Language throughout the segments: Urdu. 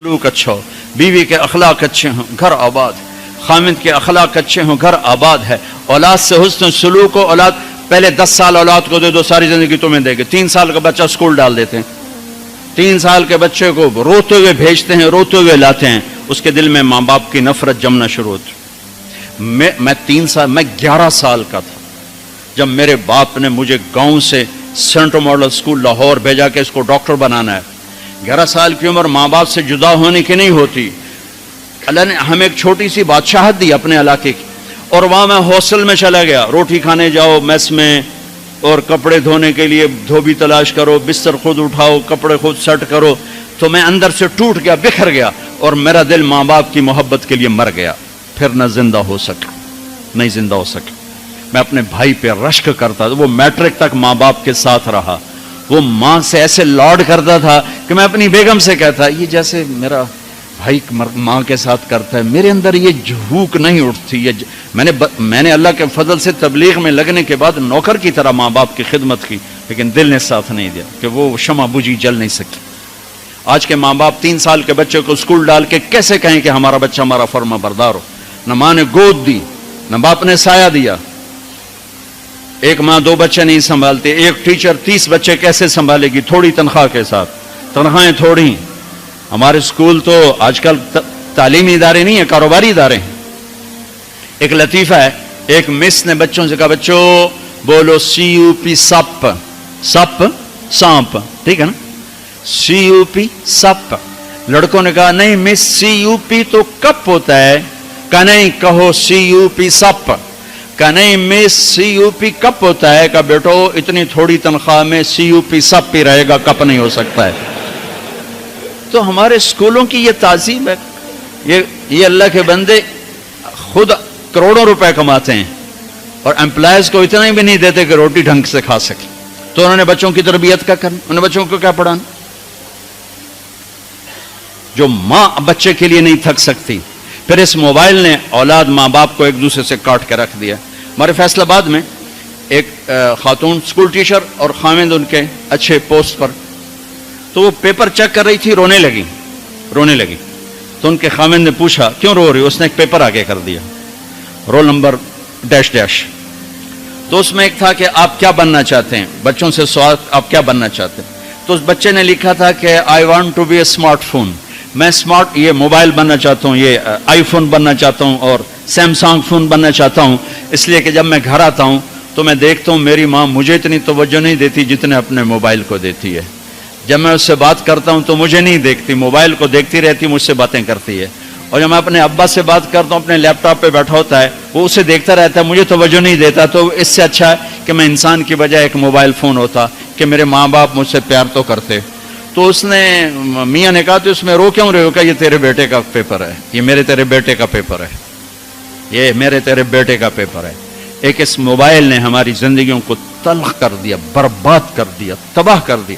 سلوک اچھا ہو، بیوی کے اخلاق اچھے ہوں، گھر آباد، خامد کے اخلاق اچھے ہوں، گھر آباد ہے۔ اولاد سے حسن سلوک ہو، اولاد پہلے 10 سال اولاد کو دے دو، ساری زندگی تمہیں دے گے۔ 3 سال کا بچہ اسکول ڈال دیتے ہیں، 3 سال کے بچے کو روتے ہوئے بھیجتے ہیں، روتے ہوئے لاتے ہیں، اس کے دل میں ماں باپ کی نفرت جمنا شروع ہوتی۔ میں 11 سال کا تھا جب میرے باپ نے مجھے گاؤں سے سینٹرل ماڈل اسکول لاہور بھیجا کہ اس کو ڈاکٹر بنانا ہے۔ 11 سال کی عمر ماں باپ سے جدا ہونے کی نہیں ہوتی۔ اللہ نے ہمیں ایک چھوٹی سی بادشاہت دی اپنے علاقے کی، اور وہاں میں ہاسٹل میں چلا گیا۔ روٹی کھانے جاؤ میس میں، اور کپڑے دھونے کے لیے دھوبی تلاش کرو، بستر خود اٹھاؤ، کپڑے خود سیٹ کرو۔ تو میں اندر سے ٹوٹ گیا، بکھر گیا، اور میرا دل ماں باپ کی محبت کے لیے مر گیا۔ پھر نہ زندہ ہو سکا، نہیں زندہ ہو سکا۔ میں اپنے بھائی پہ رشک کرتا تھا، وہ میٹرک تک ماں باپ کے ساتھ رہا۔ وہ ماں سے ایسے لاڈ کرتا تھا کہ میں اپنی بیگم سے کہتا، یہ جیسے میرا بھائی ماں کے ساتھ کرتا ہے، میرے اندر یہ جھوک نہیں اٹھتی۔ میں نے اللہ کے فضل سے تبلیغ میں لگنے کے بعد نوکر کی طرح ماں باپ کی خدمت کی، لیکن دل نے ساتھ نہیں دیا کہ وہ شمع بجھی جل نہیں سکی۔ آج کے ماں باپ 3 سال کے بچے کو اسکول ڈال کے کیسے کہیں کہ ہمارا بچہ ہمارا فرما بردار ہو؟ نہ ماں نے گود دی، نہ باپ نے سایہ دیا۔ ایک ماں 2 بچے نہیں سنبھالتے، ایک ٹیچر 30 بچے کیسے سنبھالے گی تھوڑی تنخواہ کے ساتھ؟ تنخواہیں تھوڑی۔ ہمارے اسکول تو آج کل تعلیمی ادارے نہیں ہیں، کاروباری ادارے ہیں۔ ایک لطیفہ ہے، ایک مس نے بچوں سے کہا، بچوں بولو CUP سپ، سپ سانپ، ٹھیک ہے نا، CUP سپ۔ لڑکوں نے کہا نہیں مس CUP تو کپ ہوتا ہے۔ کہا نہیں، کہو CUP سپ۔ کہا نہیں مس CUP کپ ہوتا ہے۔ کہا بیٹو اتنی تھوڑی تنخواہ میں CUP سپ ہی رہے گا، کپ نہیں ہو سکتا ہے۔ تو ہمارے اسکولوں کی یہ تعظیم ہے۔ یہ اللہ کے بندے خود کروڑوں روپے کماتے ہیں اور امپلائز کو اتنا ہی بھی نہیں دیتے کہ روٹی ڈھنگ سے کھا سکے۔ تو انہوں نے بچوں کی تربیت کا کرنا، انہوں نے بچوں کو کیا پڑھانا؟ جو ماں بچے کے لیے نہیں تھک سکتی۔ پھر اس موبائل نے اولاد ماں باپ کو ایک دوسرے سے کاٹ کے رکھ دیا۔ ہمارے فیصل آباد میں ایک خاتون اسکول ٹیچر اور خامد ان کے اچھے پوسٹ پر، تو وہ پیپر چیک کر رہی تھی، رونے لگی۔ تو ان کے خامد نے پوچھا کیوں رو رہی؟ اس نے ایک پیپر آگے کر دیا، رول نمبر ڈیش ڈیش۔ تو اس میں ایک تھا کہ آپ کیا بننا چاہتے ہیں، بچوں سے سوال آپ کیا بننا چاہتے ہیں؟ تو اس بچے نے لکھا تھا کہ I want to be a smart phone, میں اسمارٹ یہ موبائل بننا چاہتا ہوں، یہ آئی فون بننا چاہتا ہوں اور سیمسنگ فون بننا چاہتا ہوں، اس لیے کہ جب میں گھر آتا ہوں تو میں دیکھتا ہوں میری ماں مجھے اتنی توجہ نہیں دیتی جتنے اپنے موبائل کو دیتی ہے۔ جب میں اس سے بات کرتا ہوں تو مجھے نہیں دیکھتی، موبائل کو دیکھتی رہتی، مجھ سے باتیں کرتی ہے۔ اور جب میں اپنے ابا سے بات کرتا ہوں، اپنے لیپ ٹاپ پہ بیٹھا ہوتا ہے، وہ اسے دیکھتا رہتا ہے، مجھے توجہ نہیں دیتا۔ تو اس سے اچھا ہے کہ میں انسان کی بجائے ایک موبائل فون ہوتا کہ میرے ماں باپ مجھ سے پیار تو کرتے۔ تو اس نے میاں نے کہا تو اس میں رو کیوں رہے ہو؟ کہ یہ تیرے بیٹے کا پیپر ہے، یہ میرے تیرے بیٹے کا پیپر ہے، یہ میرے تیرے بیٹے کا پیپر ہے۔ ایک اس موبائل نے ہماری زندگیوں کو تلخ کر دیا، برباد کر دیا، تباہ کر دیا۔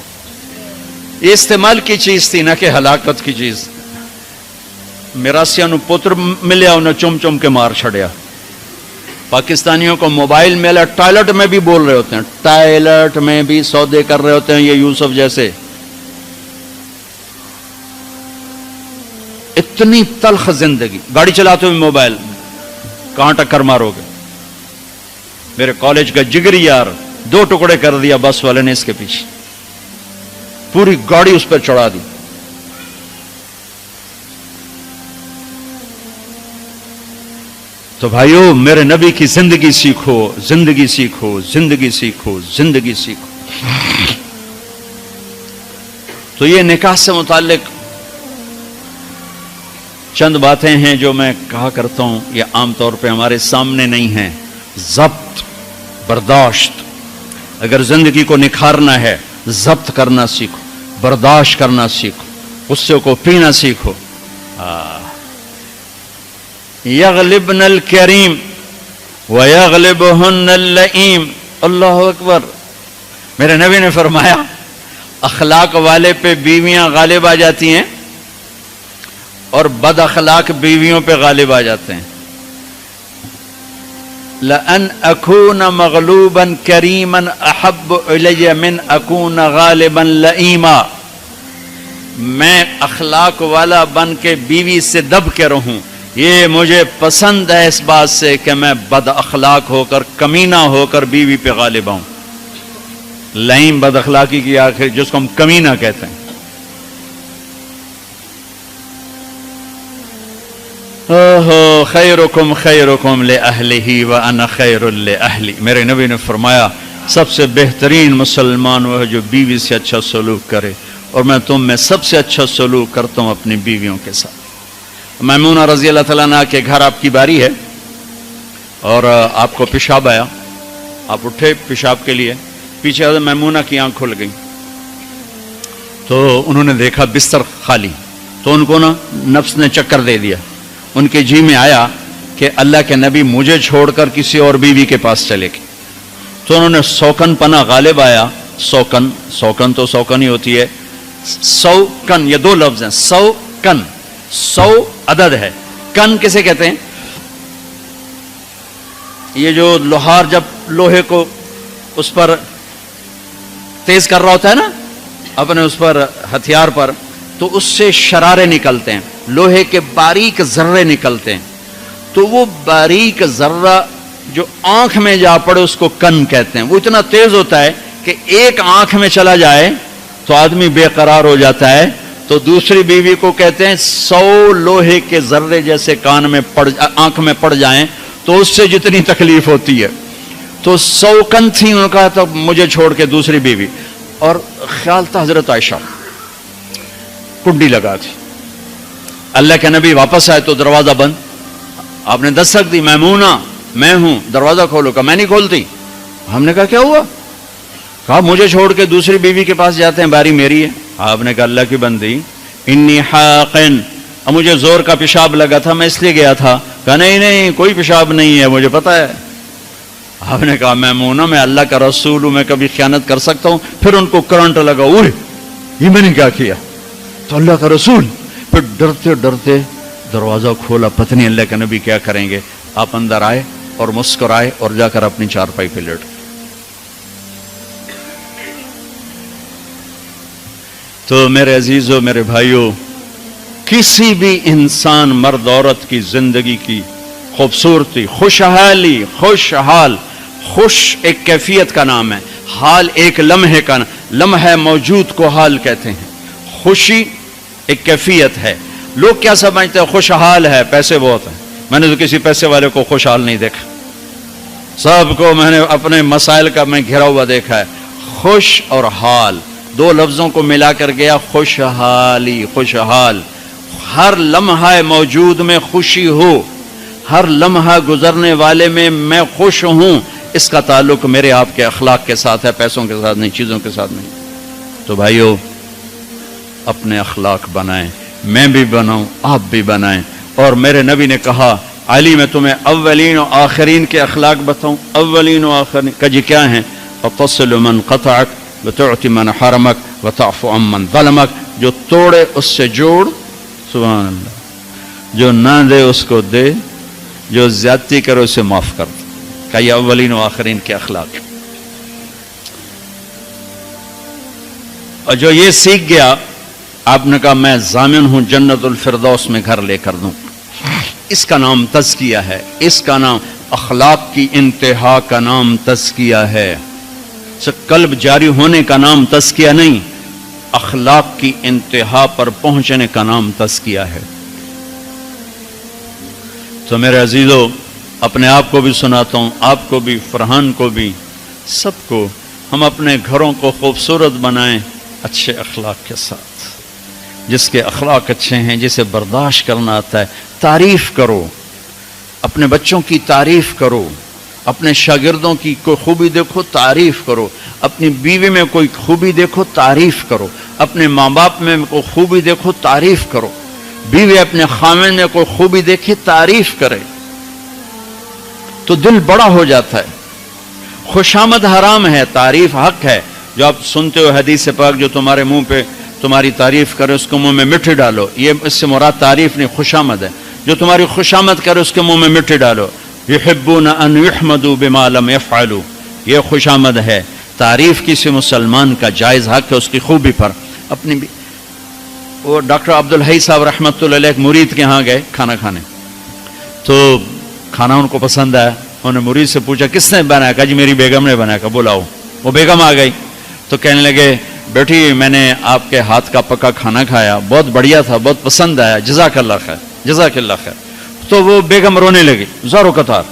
یہ استعمال کی چیز تھی نہ کہ ہلاکت کی چیز۔ میراسیاں نو پتر ملیا، انہیں چم چم کے مار چھڑیا۔ پاکستانیوں کو موبائل ملا، ٹائلٹ میں بھی بول رہے ہوتے ہیں، ٹائلٹ میں بھی سودے کر رہے ہوتے ہیں یہ یوسف جیسے۔ اتنی تلخ زندگی، گاڑی چلاتے ہوئے موبائل، کہاں ٹکر مارو گے؟ میرے کالج کا جگری یار 2 ٹکڑے کر دیا بس والے نے اس کے پیچھے، پوری گاڑی اس پر چڑھا دی۔ تو بھائیو میرے نبی کی زندگی سیکھو، زندگی سیکھو، زندگی سیکھو، زندگی سیکھو۔ تو یہ نکاح سے متعلق چند باتیں ہیں جو میں کہا کرتا ہوں، یہ عام طور پہ ہمارے سامنے نہیں ہیں۔ ضبط، برداشت۔ اگر زندگی کو نکھارنا ہے، ضبط کرنا سیکھو، برداشت کرنا سیکھو، غصے کو پینا سیکھو۔ یغلبن الکریم ویغلبہن اللئیم۔ اللہ اکبر۔ میرے نبی نے فرمایا اخلاق والے پہ بیویاں غالب آ جاتی ہیں اور بد اخلاق بیویوں پہ غالب آ جاتے ہیں۔ لَأَنْ أَكُونَ مَغْلُوبًا كَرِيمًا أَحَبُّ إِلَيَّ مِنْ أَكُونَ غَالِبًا لَئِيمًا۔ میں اخلاق والا بن کے بیوی سے دب کے رہوں، یہ مجھے پسند ہے اس بات سے کہ میں بد اخلاق ہو کر، کمینہ ہو کر بیوی پہ غالب آؤں۔ لئیم بد اخلاقی کی آخر جس کو ہم کمینہ کہتے ہیں۔ اوہو خیرکم خیرکم لأہلہ وانا خیر لأہلی، میرے نبی نے فرمایا سب سے بہترین مسلمان وہ ہے جو بیوی سے اچھا سلوک کرے، اور میں تم میں سب سے اچھا سلوک کرتا ہوں اپنی بیویوں کے ساتھ۔ میمونہ رضی اللہ تعالیٰ عنہ کے گھر آپ کی باری ہے اور آپ کو پیشاب آیا، آپ اٹھے پیشاب کے لیے، پیچھے حضرت میمونہ کی آنکھ کھل گئی تو انہوں نے دیکھا بستر خالی، تو ان کو نا نفس نے چکر دے دیا، ان کے جی میں آیا کہ اللہ کے نبی مجھے چھوڑ کر کسی اور بیوی کے پاس چلے گئے، تو انہوں نے سوکن پنا غالب آیا، سوکن تو سوکن ہی ہوتی ہے، سوکن یہ دو لفظ ہیں، سوکن، سو عدد ہے، کن کسے کہتے ہیں؟ یہ جو لوہار جب لوہے کو اس پر تیز کر رہا ہوتا ہے نا اپنے اس پر ہتھیار پر، تو اس سے شرارے نکلتے ہیں، لوہے کے باریک ذرے نکلتے ہیں، تو وہ باریک ذرہ جو آنکھ میں جا پڑے اس کو کن کہتے ہیں۔ وہ اتنا تیز ہوتا ہے کہ ایک آنکھ میں چلا جائے تو آدمی بے قرار ہو جاتا ہے، تو دوسری بیوی کو کہتے ہیں 100 لوہے کے ذرے جیسے کان میں آنکھ میں پڑ جائیں تو اس سے جتنی تکلیف ہوتی ہے، تو 100 کن تھی، انہوں نے کہا تو مجھے چھوڑ کے دوسری بیوی، اور خیال تھا حضرت عائشہ کنڈی لگا تھی، اللہ کے نبی واپس آئے تو دروازہ بند، آپ نے دستک دی، میمونہ میں ہوں، دروازہ کھولو، کہا میں نہیں کھولتی، ہم نے کہا کیا ہوا؟ کہا مجھے چھوڑ کے دوسری بیوی کے پاس جاتے ہیں، باری میری ہے۔ آپ نے کہا اللہ کی بندی انی حاقن، اب مجھے زور کا پیشاب لگا تھا میں اس لیے گیا تھا، کہا نہیں کوئی پیشاب نہیں ہے مجھے پتا ہے۔ آپ نے کہا میمونہ میں اللہ کا رسول ہوں، میں کبھی خیانت کر سکتا ہوں؟ پھر ان کو کرنٹ لگا، اوہ یہ میں نے کیا کیا، تو اللہ کا رسول، پھر ڈرتے ڈرتے دروازہ کھولا، پتہ نہیں اللہ کے نبی کیا کریں گے، آپ اندر آئے اور مسکرائے اور جا کر اپنی چارپائی پہ لیٹ گئے۔ تو میرے عزیزو، میرے بھائیو، کسی بھی انسان مرد عورت کی زندگی کی خوبصورتی، خوشحالی، خوشحال، خوش ایک کیفیت کا نام ہے، حال ایک لمحے کا لمحہ موجود کو حال کہتے ہیں، خوشی ایک کیفیت ہے۔ لوگ کیا سمجھتے ہیں خوشحال ہے پیسے بہت ہیں، میں نے تو کسی پیسے والے کو خوشحال نہیں دیکھا، سب کو میں نے اپنے مسائل کا میں گھرا ہوا دیکھا ہے۔ خوش اور حال دو لفظوں کو ملا کر گیا خوشحالی، خوشحال، ہر لمحہ موجود میں خوشی ہو، ہر لمحہ گزرنے والے میں میں خوش ہوں، اس کا تعلق میرے آپ کے اخلاق کے ساتھ ہے، پیسوں کے ساتھ نہیں، چیزوں کے ساتھ نہیں۔ تو بھائیو اپنے اخلاق بنائیں، میں بھی بناؤں، آپ بھی بنائیں، اور میرے نبی نے کہا علی میں تمہیں اولین و آخرین کے اخلاق بتاؤں، اولین و آخرین کہ جی کیا ہیں؟ فَتَصِلُ مَنْ قَطَعَكَ وَتُعْتِ مَنْ حَرَمَكَ وَتَعْفُ عَمَّنْ ظَلَمَكَ، جو توڑے اس سے جوڑ، سبحان اللہ، جو نہ دے اس کو دے، جو زیادتی کرے اسے معاف کر دے، کہ یہ اولین و آخرین کے اخلاق۔ اور جو یہ سیکھ گیا، آپ نے کہا میں ضامن ہوں جنت الفردوس میں گھر لے کر دوں۔ اس کا نام تزکیہ ہے، اس کا نام اخلاق کی انتہا کا نام تزکیہ ہے، قلب جاری ہونے کا نام تزکیہ نہیں، اخلاق کی انتہا پر پہنچنے کا نام تزکیہ ہے۔ تو میرے عزیزو، اپنے آپ کو بھی سناتا ہوں، آپ کو بھی، فرحان کو بھی، سب کو، ہم اپنے گھروں کو خوبصورت بنائیں اچھے اخلاق کے ساتھ۔ جس کے اخلاق اچھے ہیں، جسے برداشت کرنا آتا ہے، تعریف کرو، اپنے بچوں کی تعریف کرو، اپنے شاگردوں کی کوئی خوبی دیکھو تعریف کرو، اپنی بیوی میں کوئی خوبی دیکھو تعریف کرو، اپنے ماں باپ میں کوئی خوبی دیکھو تعریف کرو، بیوی اپنے خامن میں کوئی خوبی دیکھے تعریف کرے تو دل بڑا ہو جاتا ہے۔ خوشامد حرام ہے، تعریف حق ہے۔ جو آپ سنتے ہو حدیث پاک، جو تمہارے منہ پہ تمہاری تعریف کرے اس کو منہ میں مٹی ڈالو، یہ اس سے مراد تعریف نہیں، خوشامد ہے۔ جو تمہاری خوشامد کرے اس کے منہ میں مٹی ڈالو، یحبون ان یحمدوا بما لم یفعلوا، یہ خوشامد ہے۔ تعریف کسی مسلمان کا جائز حق ہے اس کی خوبی پر۔ اپنی وہ ڈاکٹر عبدالحی صاحب رحمۃ اللہ علیہ ایک مرید کے ہاں گئے کھانا کھانے. تو کھانا ان کو پسند آیا. انہوں نے مرید سے پوچھا کس نے بنایا؟ کہا جی میری بیگم نے بنایا. کہا بلاؤ. وہ بیگم آ گئی تو کہنے لگے بیٹی میں نے آپ کے ہاتھ کا پکا کھانا کھایا, بہت بڑھیا تھا, بہت پسند آیا, جزاک اللہ خیر جزاک اللہ خیر. تو وہ بیگم رونے لگی زارو قطار.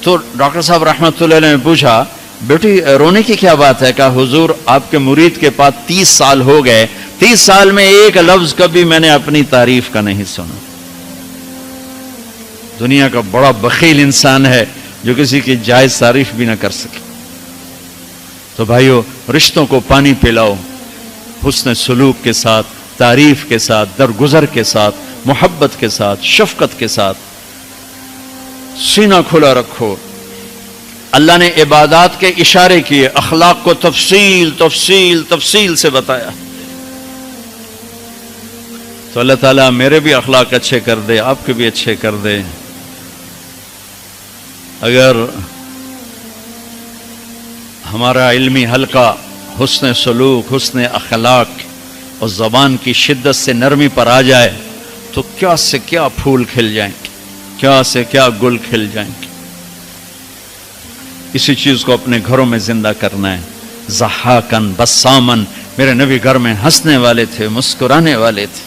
تو ڈاکٹر صاحب رحمۃ اللہ علیہ نے پوچھا بیٹی رونے کی کیا بات ہے؟ کہا حضور آپ کے مرید کے پاس 30 سال ہو گئے, 30 سال میں ایک لفظ کبھی میں نے اپنی تعریف کا نہیں سنا. دنیا کا بڑا بخیل انسان ہے جو کسی کی جائز تعریف بھی نہ کر سکے. تو بھائیو رشتوں کو پانی پلاؤ, حسن سلوک کے ساتھ, تعریف کے ساتھ, درگزر کے ساتھ, محبت کے ساتھ, شفقت کے ساتھ. سینہ کھلا رکھو. اللہ نے عبادات کے اشارے کیے, اخلاق کو تفصیل تفصیل تفصیل سے بتایا. تو اللہ تعالیٰ میرے بھی اخلاق اچھے کر دے, آپ کے بھی اچھے کر دے. اگر ہمارا علمی حلقہ حسن سلوک, حسن اخلاق اور زبان کی شدت سے نرمی پر آ جائے تو کیا سے کیا پھول کھل جائیں گے, کیا سے کیا گل کھل جائیں گے. اسی چیز کو اپنے گھروں میں زندہ کرنا ہے. ضحاکن بسامن, میرے نبی گھر میں ہنسنے والے تھے, مسکرانے والے تھے,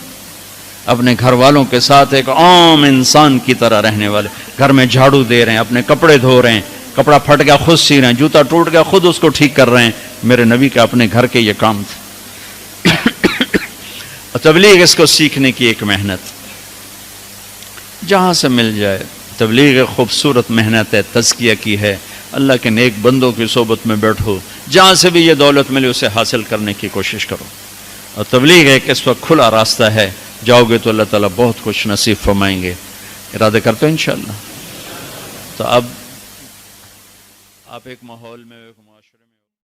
اپنے گھر والوں کے ساتھ ایک عام انسان کی طرح رہنے والے. گھر میں جھاڑو دے رہے ہیں, اپنے کپڑے دھو رہے ہیں, کپڑا پھٹ گیا خود سی رہے ہیں, جوتا ٹوٹ گیا خود اس کو ٹھیک کر رہے ہیں. میرے نبی کے اپنے گھر کے یہ کام تھے. اور تبلیغ اس کو سیکھنے کی ایک محنت, جہاں سے مل جائے. تبلیغ خوبصورت محنت ہے, تزکیہ کی ہے. اللہ کے نیک بندوں کی صحبت میں بیٹھو, جہاں سے بھی یہ دولت ملے اسے حاصل کرنے کی کوشش کرو. اور تبلیغ ایک اس وقت کھلا راستہ ہے, جاؤ گے تو اللہ تعالیٰ بہت کچھ نصیب فرمائیں گے. ارادہ کرتے ہیں انشاءاللہ. تو اب آپ ایک ماحول میں, ایک معاشرے میں